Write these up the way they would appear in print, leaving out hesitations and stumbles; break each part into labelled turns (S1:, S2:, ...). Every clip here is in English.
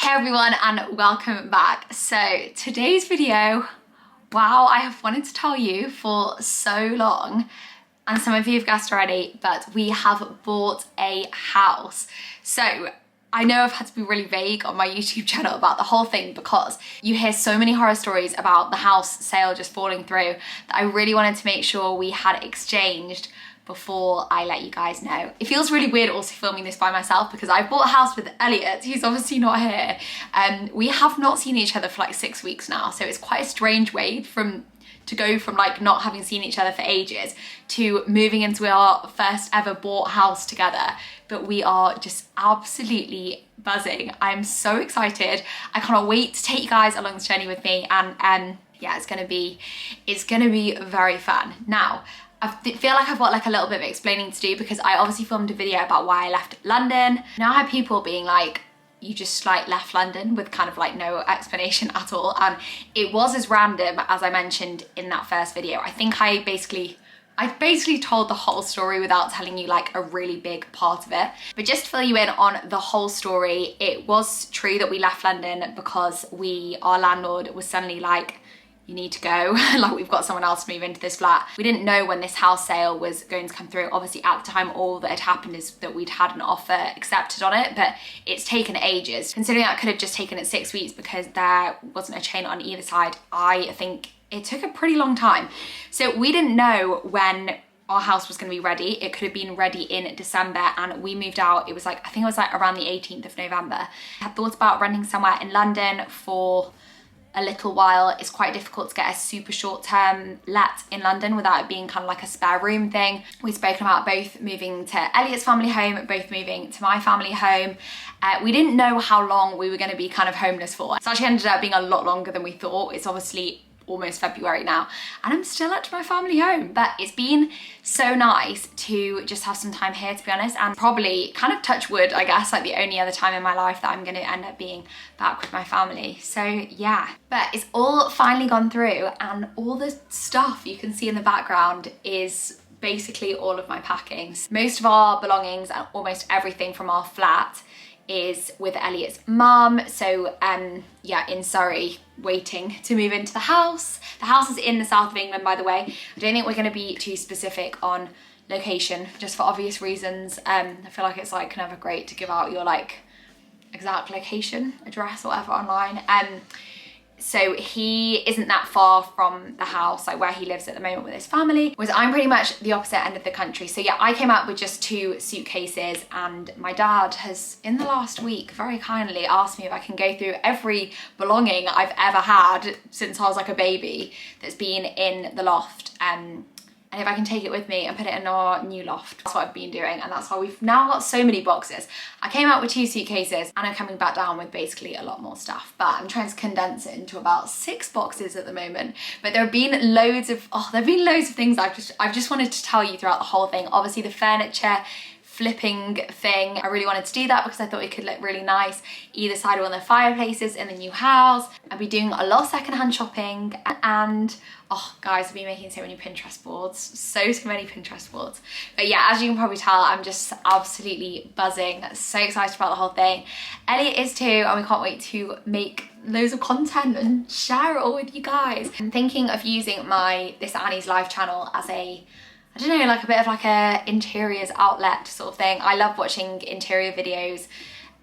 S1: Hey everyone and welcome back. So today's video, wow, I have wanted to tell you for so long, and some of you have guessed already, but we have bought a house. So I know I've had to be really vague on my YouTube channel about the whole thing because you hear so many horror stories about the house sale just falling through that I really wanted to make sure we had exchanged before I let you guys know. It feels really weird also filming this by myself because I bought a house with Elliot, who's obviously not here. We have not seen each other for like 6 weeks now, so it's quite a strange way to go from like not having seen each other for ages to moving into our first ever bought house together. But we are just absolutely buzzing. I'm so excited. I cannot wait to take you guys along this journey with me, and yeah, it's gonna be very fun. Now, I feel like I've got like a little bit of explaining to do because I obviously filmed a video about why I left London. Now I had people being like, you just like left London with kind of like no explanation at all. And it was as random as I mentioned in that first video. I think I basically told the whole story without telling you like a really big part of it. But just to fill you in on the whole story, it was true that we left London because our landlord was suddenly like, you need to go, like we've got someone else to move into this flat. We didn't know when this house sale was going to come through. Obviously at the time, all that had happened is that we'd had an offer accepted on it, but it's taken ages. Considering that could have just taken it 6 weeks because there wasn't a chain on either side, I think it took a pretty long time. So we didn't know when our house was gonna be ready. It could have been ready in December and we moved out, I think it was like around the 18th of November. I had thought about renting somewhere in London for a little while. It's quite difficult to get a super short term let in London without it being kind of like a spare room thing. We've spoken about both moving to Elliot's family home, both moving to my family home. We didn't know how long we were going to be kind of homeless for. It's actually ended up being a lot longer than we thought. It's obviously almost February now and I'm still at my family home, but it's been so nice to just have some time here, to be honest, and probably kind of touch wood, I guess, like the only other time in my life that I'm going to end up being back with my family. So yeah, but it's all finally gone through and all the stuff you can see in the background is basically all of my packings. Most of our belongings and almost everything from our flat is with Elliot's mum. So yeah, in Surrey, waiting to move into the house. The house is in the south of England, by the way. I don't think we're going to be too specific on location, just for obvious reasons. I feel like it's like never great to give out your like exact location, address or whatever online. So he isn't that far from the house, like where he lives at the moment with his family, whereas I'm pretty much the opposite end of the country. So yeah, I came out with just 2 suitcases and my dad has, in the last week, very kindly asked me if I can go through every belonging I've ever had since I was like a baby that's been in the loft. And if I can take it with me and put it in our new loft. That's what I've been doing, and that's why we've now got so many boxes. I came out with 2 suitcases and I'm coming back down with basically a lot more stuff, but I'm trying to condense it into about 6 boxes at the moment. But there have been loads of things I've just wanted to tell you throughout the whole thing. Obviously the furniture flipping thing, I really wanted to do that because I thought it could look really nice either side of one of the fireplaces in the new house. I'll be doing a lot of secondhand shopping and oh guys, I've been making so many Pinterest boards, so many Pinterest boards. But yeah, as you can probably tell, I'm just absolutely buzzing, so excited about the whole thing. Elliot is too, and we can't wait to make loads of content and share it all with you guys. I'm thinking of using this Annie's Life channel as a, I don't know, like a bit of like a interiors outlet sort of thing. I love watching interior videos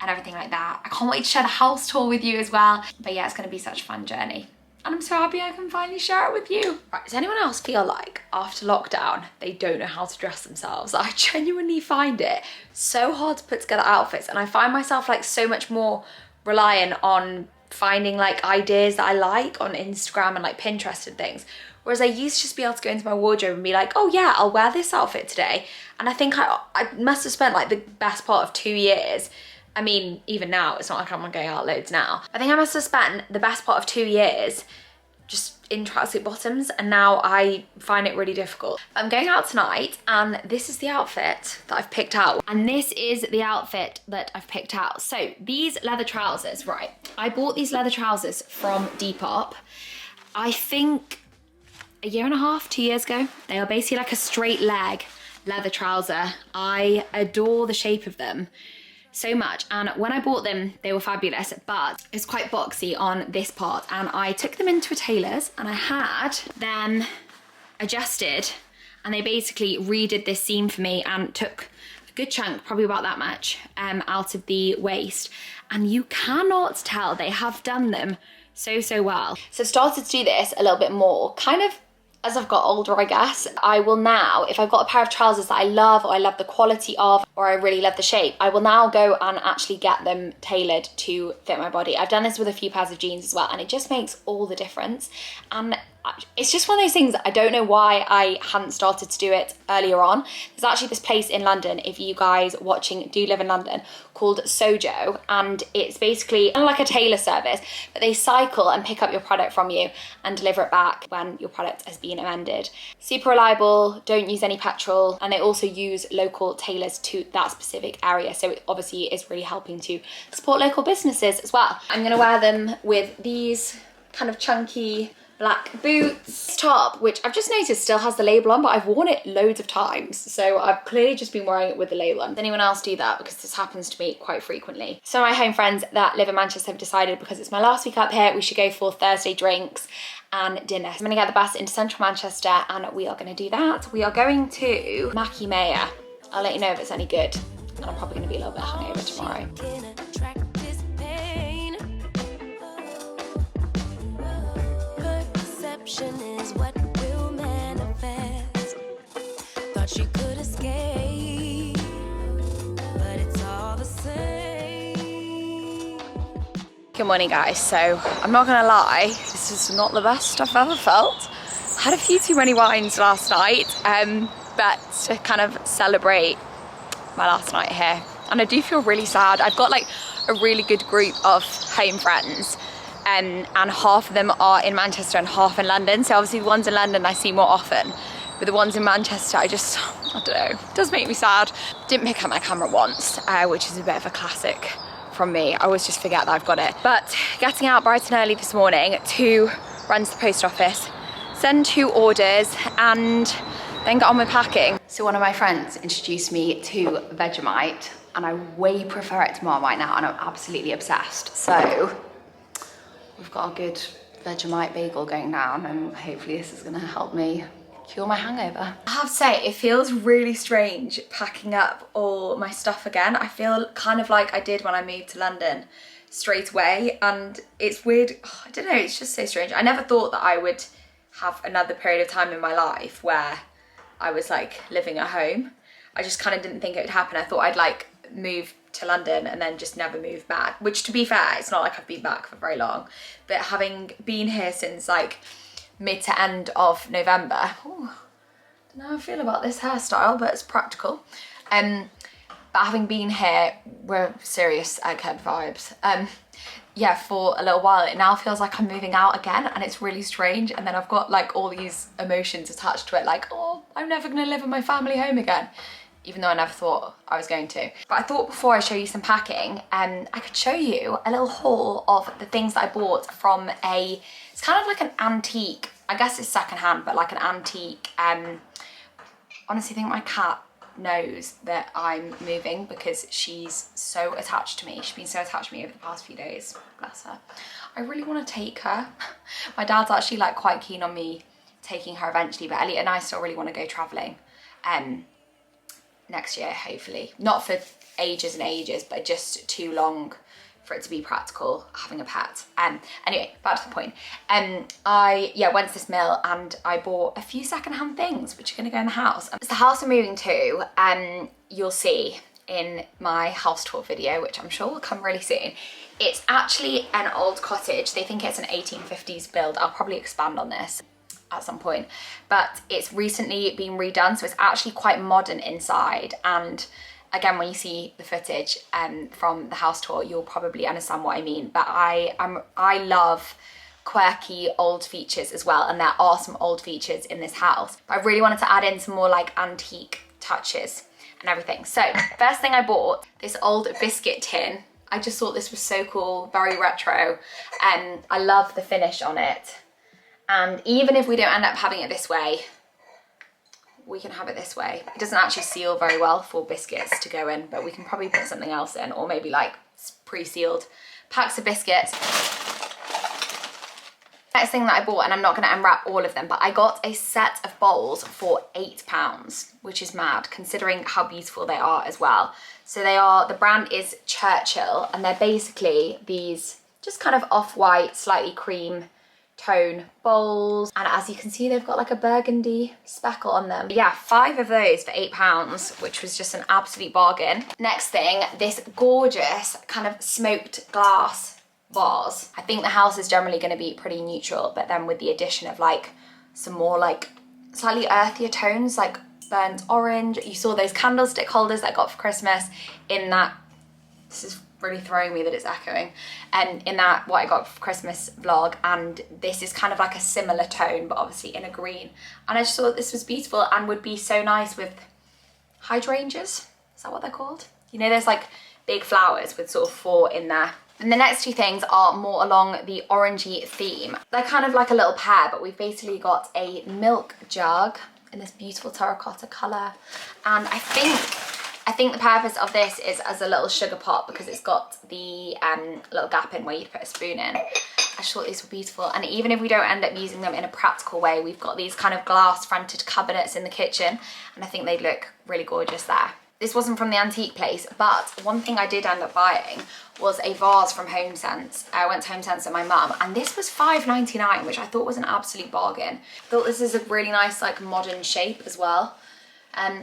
S1: and everything like that. I can't wait to share the house tour with you as well. But yeah, it's gonna be such a fun journey. And I'm so happy I can finally share it with you. Right, does anyone else feel like after lockdown, they don't know how to dress themselves? I genuinely find it so hard to put together outfits, and I find myself like so much more reliant on finding like ideas that I like on Instagram and like Pinterest and things. Whereas I used to just be able to go into my wardrobe and be like, oh yeah, I'll wear this outfit today. And I think I must have spent like the best part of 2 years. I mean, even now, it's not like I'm going out loads now. I think I must have spent the best part of 2 years just in tracksuit bottoms, and now I find it really difficult. I'm going out tonight and this is the outfit that I've picked out. And this is the outfit that I've picked out. So these leather trousers, right? I bought these leather trousers from Depop, I think a year and a half, 2 years ago. They are basically like a straight leg leather trouser. I adore the shape of them. so much, and when I bought them they were fabulous, but it's quite boxy on this part, and I took them into a tailor's and I had them adjusted, and they basically redid this seam for me and took a good chunk, probably about that much, out of the waist, and you cannot tell they have done them so well. So I've started to do this a little bit more, kind of as I've got older, I guess. I will now, if I've got a pair of trousers that I love, or I love the quality of, or I really love the shape, I will now go and actually get them tailored to fit my body. I've done this with a few pairs of jeans as well, and it just makes all the difference. And it's just one of those things that I don't know why I hadn't started to do it earlier on. There's actually this place in London, if you guys watching do live in London, called Sojo, and it's basically kind of like a tailor service, but they cycle and pick up your product from you and deliver it back when your product has been amended. Super reliable, don't use any petrol, and they also use local tailors to that specific area, so it obviously is really helping to support local businesses as well. I'm gonna wear them with these kind of chunky black boots. This top, which I've just noticed still has the label on, but I've worn it loads of times, so I've clearly just been wearing it with the label on. Does anyone else do that? Because this happens to me quite frequently. So my home friends that live in Manchester have decided, because it's my last week up here, we should go for Thursday drinks and dinner. So I'm gonna get the bus into central Manchester and we are gonna do that. We are going to Mackie Mayer. I'll let you know if it's any good, and I'm probably gonna be a little bit hungover tomorrow.
S2: Is what will manifest. Thought she could escape, but it's all the same.
S1: Good morning, guys. So I'm not gonna lie, this is not the best I've ever felt. Had a few too many wines last night, but to kind of celebrate my last night here, and I do feel really sad. I've got like a really good group of home friends, and half of them are in Manchester and half in London. So obviously the ones in London I see more often, but the ones in Manchester, I don't know, it does make me sad. Didn't pick up my camera once, which is a bit of a classic from me. I always just forget that I've got it. But getting out bright and early this morning to run to the post office, send 2 orders, and then get on with packing. So one of my friends introduced me to Vegemite, and I way prefer it to Marmite now, and I'm absolutely obsessed. So we've got a good Vegemite bagel going down, and hopefully this is gonna help me cure my hangover. I have to say, it feels really strange packing up all my stuff again. I feel kind of like I did when I moved to London straight away, and it's weird. I don't know, it's just so strange. I never thought that I would have another period of time in my life where I was like living at home. I just kind of didn't think it would happen. I thought I'd like move to London and then just never move back, which, to be fair, it's not like I've been back for very long, but having been here since like mid to end of November, ooh, don't know how I feel about this hairstyle, but it's practical. But having been here, we're serious egghead vibes. Yeah, for a little while, it now feels like I'm moving out again, and it's really strange. And then I've got like all these emotions attached to it, like, oh, I'm never gonna live in my family home again, even though I never thought I was going to. But I thought before I show you some packing, I could show you a little haul of the things that I bought from it's kind of like an antique, I guess it's secondhand, but like an antique, honestly, I think my cat knows that I'm moving because she's so attached to me. She's been so attached to me over the past few days, bless her. I really want to take her. My dad's actually like quite keen on me taking her eventually, but Elliot and I still really want to go traveling next year, hopefully. Not for ages and ages, but just too long for it to be practical having a pet. Anyway, back to the point. I went to this mill and I bought a few secondhand things which are gonna go in the house. It's the house I'm moving to, you'll see in my house tour video, which I'm sure will come really soon. It's actually an old cottage. They think it's an 1850s build. I'll probably expand on this at some point, but it's recently been redone, so it's actually quite modern inside. And again, when you see the footage from the house tour, you'll probably understand what I mean. But I love quirky old features as well, and there are some old features in this house. But I really wanted to add in some more like antique touches and everything. So first thing I bought, this old biscuit tin. I just thought this was so cool, very retro, and I love the finish on it. And even if we don't end up having it this way, we can have it this way. It doesn't actually seal very well for biscuits to go in, but we can probably put something else in, or maybe like pre-sealed packs of biscuits. Next thing that I bought, and I'm not going to unwrap all of them, but I got a set of bowls for £8, which is mad considering how beautiful they are as well. So they are, the brand is Churchill, and they're basically these just kind of off-white, slightly cream tone bowls, and as you can see they've got like a burgundy speckle on them. But yeah, 5 of those for £8, which was just an absolute bargain. Next thing, this gorgeous kind of smoked glass vase. I think the house is generally going to be pretty neutral, but then with the addition of like some more like slightly earthier tones like burnt orange. You saw those candlestick holders that I got for Christmas in that, this is really throwing me that it's echoing, and in that what I got for Christmas vlog, and this is kind of like a similar tone but obviously in a green, and I just thought this was beautiful and would be so nice with hydrangeas, is that what they're called? You know, there's like big flowers with sort of 4 in there. And the next 2 things are more along the orangey theme. They're kind of like a little pair, but we've basically got a milk jug in this beautiful terracotta colour, and I think the purpose of this is as a little sugar pot because it's got the little gap in where you'd put a spoon in. I just thought these were beautiful, and even if we don't end up using them in a practical way, we've got these kind of glass fronted cabinets in the kitchen, and I think they'd look really gorgeous there. This wasn't from the antique place, but one thing I did end up buying was a vase from Home Sense. I went to Home Sense with my mum, and this was £5.99, which I thought was an absolute bargain. I thought this is a really nice like modern shape as well.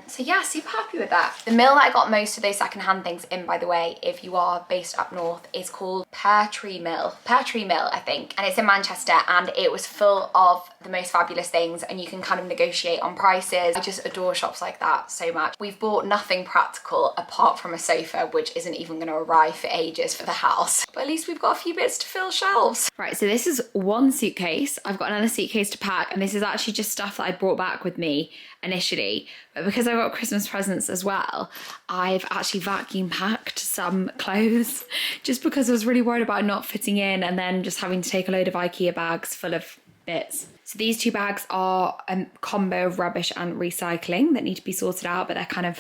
S1: So yeah, super happy with that. The mill that I got most of those secondhand things in, by the way, if you are based up north, is called Pear Tree Mill, I think, and it's in Manchester, and it was full of the most fabulous things, and you can kind of negotiate on prices. I just adore shops like that so much. We've bought nothing practical apart from a sofa, which isn't even going to arrive for ages for the house, but at least we've got a few bits to fill shelves. Right, so this is one suitcase. I've got another suitcase to pack, and this is actually just stuff that I brought back with me initially, but because I got Christmas presents as well, I've actually vacuum packed some clothes just because I was really worried about not fitting in and then just having to take a load of IKEA bags full of bits. So these 2 bags are a combo of rubbish and recycling that need to be sorted out, but they're kind of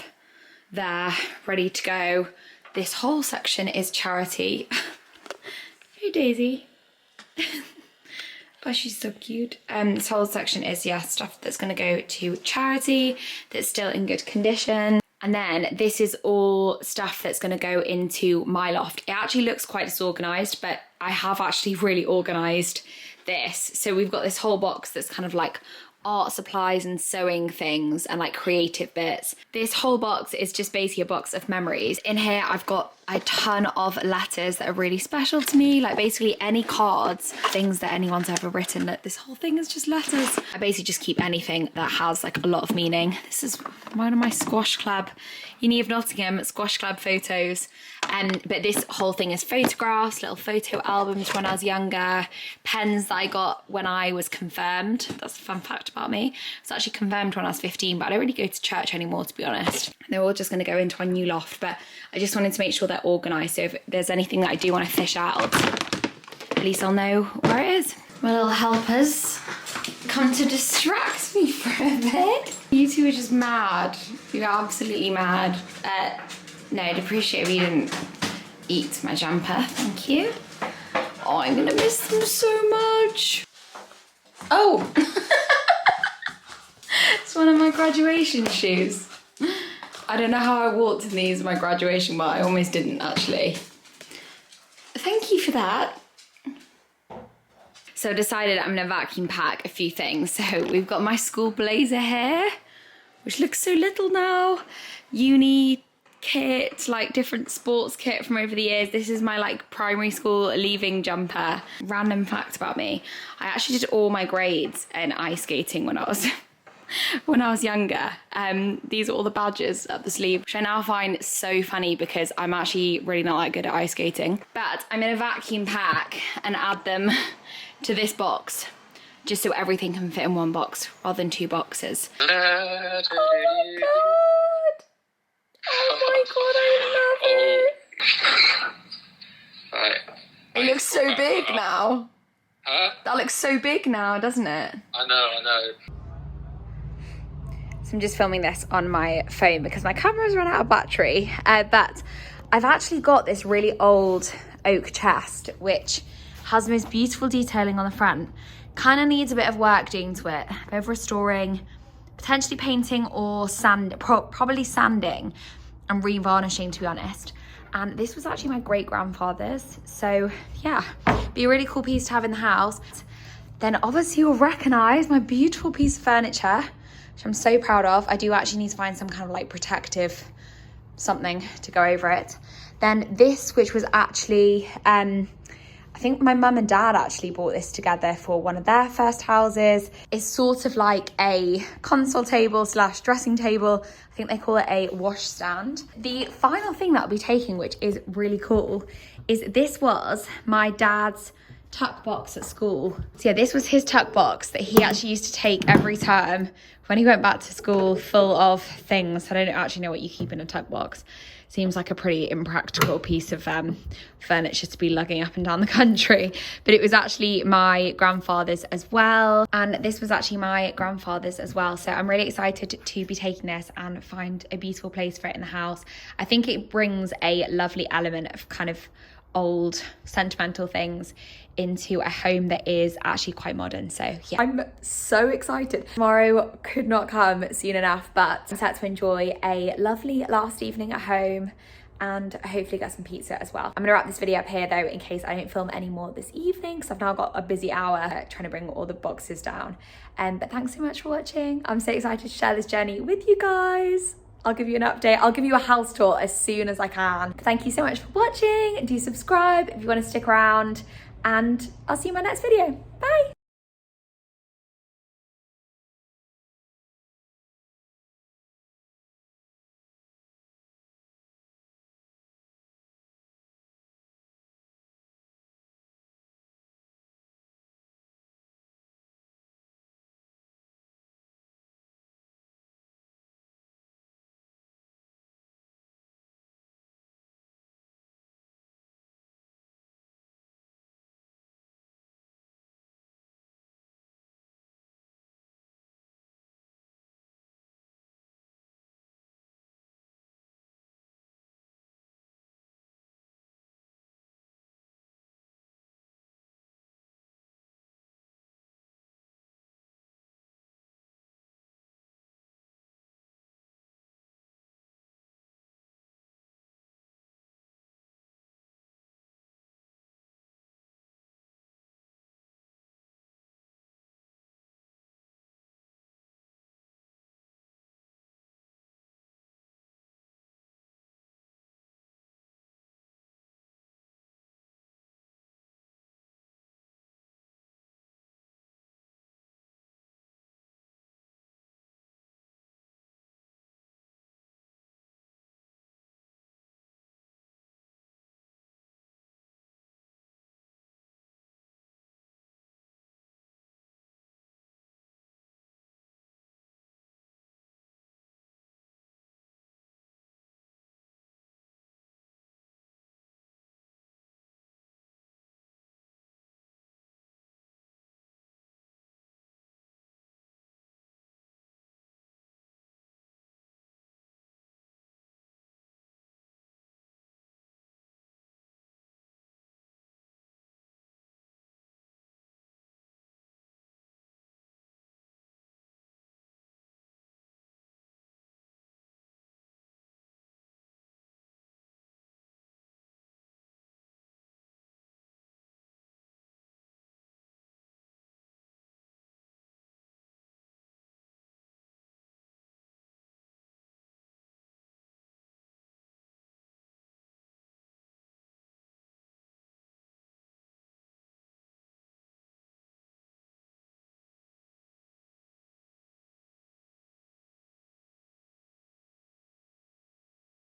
S1: there, ready to go. This whole section is charity. Hey Daisy. Oh, she's so cute. This whole section is, yeah, stuff that's going to go to charity that's still in good condition. And then this is all stuff that's going to go into my loft. It actually looks quite disorganised, but I have actually really organised this. So we've got this whole box that's kind of like art supplies and sewing things and like creative bits. This whole box is just basically a box of memories. In here I've got a ton of letters that are really special to me, like basically any cards, things that anyone's ever written. That this whole thing is just letters. I basically just keep anything that has like a lot of meaning. This is one of my squash club, Uni of Nottingham squash club photos. But this whole thing is photographs, little photo albums when I was younger, pens that I got when I was confirmed. That's a fun fact about me. I was actually confirmed when I was 15, but I don't really go to church anymore, to be honest. They're all just going to go into our new loft, but I just wanted to make sure they're organised, so if there's anything that I do want to fish out, at least I'll know where it is. My little helpers come to distract me for a bit. You 2 are just mad. You're absolutely mad. No, I'd appreciate if you didn't eat my jumper, thank you. Oh, I'm gonna miss them so much. Oh! It's one of my graduation shoes. I don't know how I walked in these in my graduation, but I almost didn't actually. Thank you for that. So I decided I'm gonna vacuum pack a few things. So we've got my school blazer here, which looks so little now. Uni kit, like different sports kit from over the years. This is my like primary school leaving jumper. Random fact about me, I actually did all my grades in ice skating when I was younger. These are all the badges up the sleeve, which I now find so funny because I'm actually really not that good at ice skating. But I'm gonna vacuum pack and add them to this box just so everything can fit in one box rather than 2 boxes. Oh my god! Oh my god, I love it! Right. It looks so big now. Huh? That looks so big now, doesn't it?
S3: I know.
S1: So I'm just filming this on my phone because my camera's run out of battery. But I've actually got this really old oak chest, which has the most beautiful detailing on the front. Kind of needs a bit of work doing to it, a bit of restoring, potentially painting or probably sanding and re-varnishing, to be honest. And this was actually my great-grandfather's. So yeah, be a really cool piece to have in the house. Then obviously you'll recognize my beautiful piece of furniture, which I'm so proud of. I do actually need to find some kind of like protective something to go over it. Then this, which was actually, I think my mum and dad actually bought this together for one of their first houses. It's sort of like a console table / dressing table. I think they call it a wash stand. The final thing that I'll be taking, which is really cool, is this was my dad's tuck box at school. So yeah, this was his tuck box that he actually used to take every term when he went back to school, full of things. I don't actually know what you keep in a tuck box. Seems like a pretty impractical piece of furniture to be lugging up and down the country. But it was actually my grandfather's as well. And this was actually my grandfather's as well. So I'm really excited to be taking this and find a beautiful place for it in the house. I think it brings a lovely element of kind of old sentimental things into a home that is actually quite modern. So yeah, I'm so excited. Tomorrow could not come soon enough, but I'm set to enjoy a lovely last evening at home and hopefully get some pizza as well. I'm gonna wrap this video up here though, in case I don't film any more this evening, because I've now got a busy hour trying to bring all the boxes down. But thanks so much for watching. I'm so excited to share this journey with you guys. I'll give you an update. I'll give you a house tour as soon as I can. Thank you so much for watching. Do subscribe if you want to stick around, and I'll see you in my next video. Bye.